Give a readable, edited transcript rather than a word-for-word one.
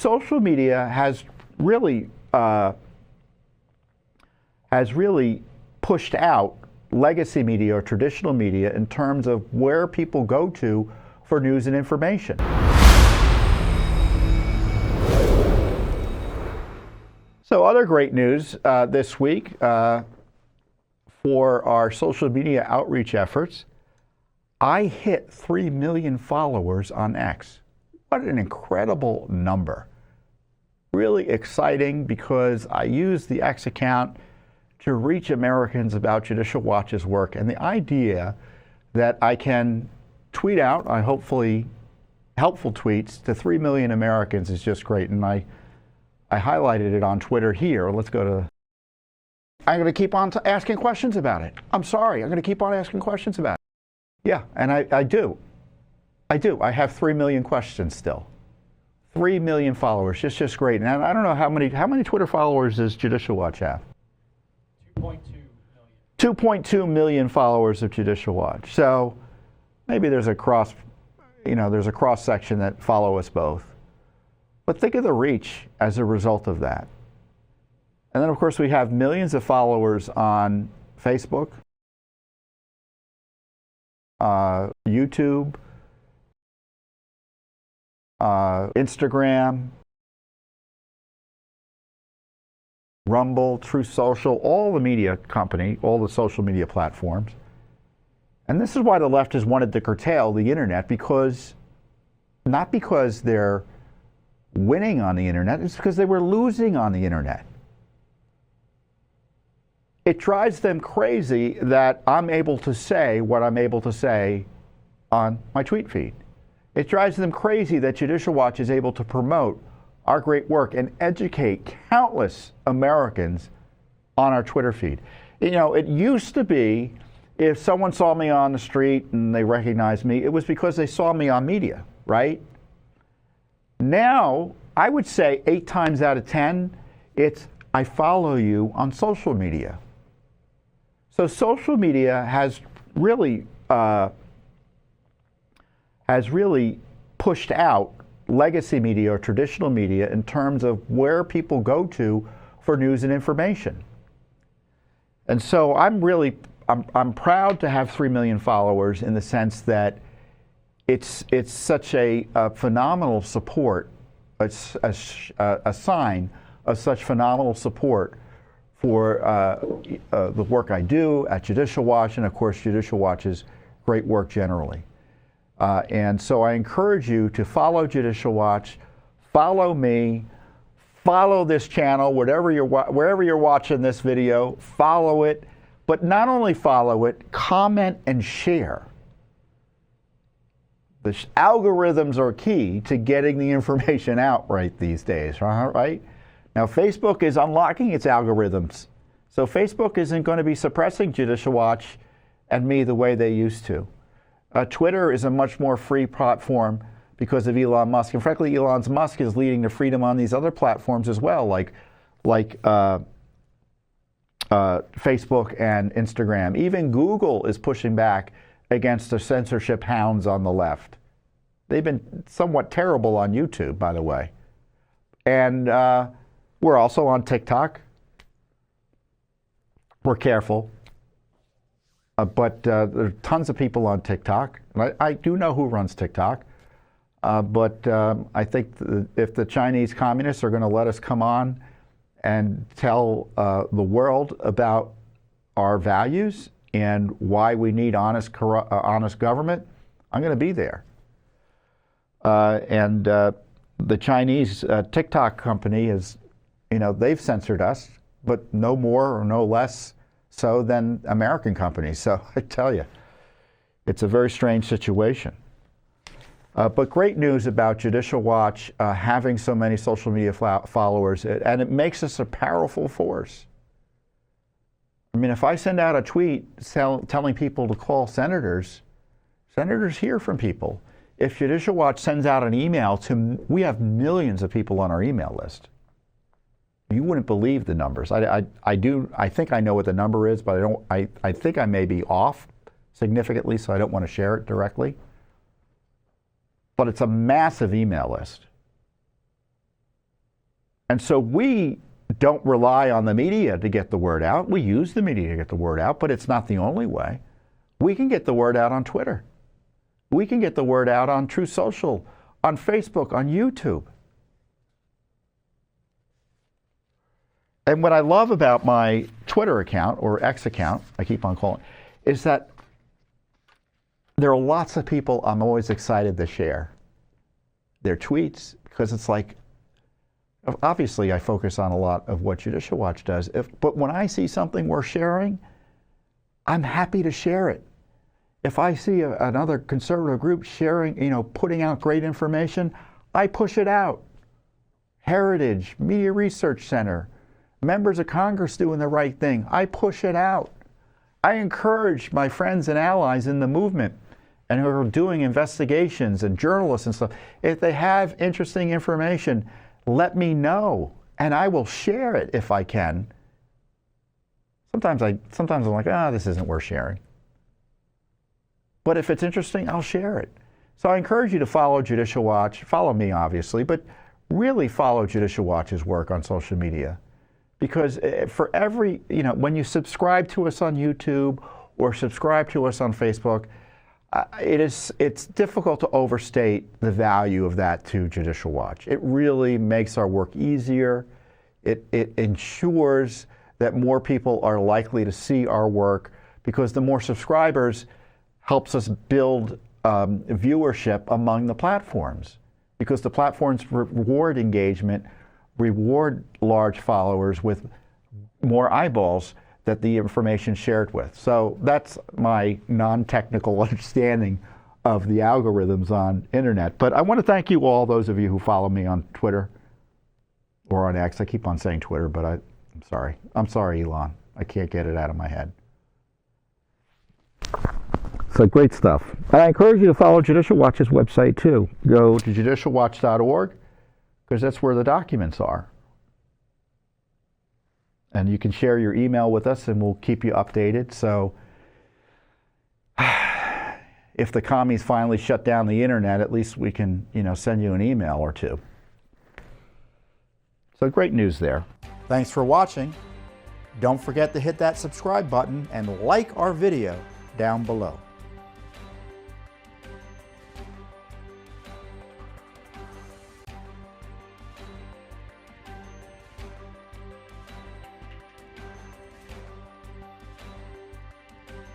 social media has really pushed out legacy media or traditional media in terms of where people go to for news and information. So other great news this week for our social media outreach efforts, I hit 3 million followers on X. What an incredible number. Really exciting because I use the X account to reach Americans about Judicial Watch's work, and the idea that I can tweet out, hopefully helpful tweets to 3 million Americans is just great. And I highlighted it on Twitter here. Let's go to, I'm going to keep on asking questions about it. I'm sorry, I'm going to keep on asking questions about it. Yeah, and I do. I have 3 million questions still. 3 million followers, just great. And I don't know how many Twitter followers does Judicial Watch have? 2.2 million. 2.2 million followers of Judicial Watch. So maybe there's a cross section that follow us both. But think of the reach as a result of that. And then of course we have millions of followers on Facebook, YouTube, Instagram, Rumble, Truth Social, all the media company, all the social media platforms. And this is why the left has wanted to curtail the internet, because not because they're winning on the internet, it's because they were losing on the internet. It drives them crazy that I'm able to say what I'm able to say on my tweet feed. It drives them crazy that Judicial Watch is able to promote our great work and educate countless Americans on our Twitter feed. You know, it used to be if someone saw me on the street and they recognized me, it was because they saw me on media, right? Now, I would say 8 times out of 10, it's I follow you on social media. So social media has really pushed out legacy media or traditional media in terms of where people go to for news and information. And so I'm proud to have 3 million followers in the sense that it's such a phenomenal support. It's a sign of such phenomenal support for the work I do at Judicial Watch, and of course Judicial Watch's great work generally. And so I encourage you to follow Judicial Watch, follow me, follow this channel, wherever you're watching this video, follow it. But not only follow it, comment and share. The algorithms are key to getting the information out right these days, right? Now Facebook is unlocking its algorithms. So Facebook isn't going to be suppressing Judicial Watch and me the way they used to. Twitter is a much more free platform because of Elon Musk. And frankly, Elon Musk is leading to freedom on these other platforms as well, like Facebook and Instagram. Even Google is pushing back against the censorship hounds on the left. They've been somewhat terrible on YouTube, by the way. And we're also on TikTok. We're careful. But there are tons of people on TikTok. I do know who runs TikTok. But I think if the Chinese communists are going to let us come on and tell the world about our values and why we need honest government, I'm going to be there. And the Chinese TikTok company is, they've censored us, but no more or no less so than American companies. So I tell you, it's a very strange situation. But great news about Judicial Watch having so many social media followers, and it makes us a powerful force. I mean, if I send out a tweet telling people to call senators hear from people. If Judicial Watch sends out an email we have millions of people on our email list. You wouldn't believe the numbers. I think I know what the number is, but I think I may be off significantly, so I don't want to share it directly. But it's a massive email list. And so we don't rely on the media to get the word out. We use the media to get the word out, but it's not the only way. We can get the word out on Twitter. We can get the word out on True Social, on Facebook, on YouTube. And what I love about my Twitter account, or X account, I keep on calling it, is that there are lots of people I'm always excited to share their tweets, because it's like, obviously I focus on a lot of what Judicial Watch does, but when I see something worth sharing, I'm happy to share it. If I see another conservative group sharing, putting out great information, I push it out. Heritage, Media Research Center, members of Congress doing the right thing, I push it out. I encourage my friends and allies in the movement and who are doing investigations and journalists and stuff, if they have interesting information, let me know, and I will share it if I can. Sometimes I'm like, this isn't worth sharing. But if it's interesting, I'll share it. So I encourage you to follow Judicial Watch, follow me obviously, but really follow Judicial Watch's work on social media. Because for every, when you subscribe to us on YouTube or subscribe to us on Facebook, it's difficult to overstate the value of that to Judicial Watch. It really makes our work easier. It ensures that more people are likely to see our work, because the more subscribers helps us build viewership among the platforms, because the platforms reward engagement, reward large followers with more eyeballs that the information shared with. So that's my non-technical understanding of the algorithms on internet. But I want to thank you all, those of you who follow me on Twitter or on X. I keep on saying Twitter, but I'm sorry. I'm sorry, Elon. I can't get it out of my head. So great stuff. And I encourage you to follow Judicial Watch's website too. Go to judicialwatch.org, because that's where the documents are. And you can share your email with us and we'll keep you updated. So if the commies finally shut down the internet, at least we can, send you an email or two. So great news there. Thanks for watching. Don't forget to hit that subscribe button and like our video down below.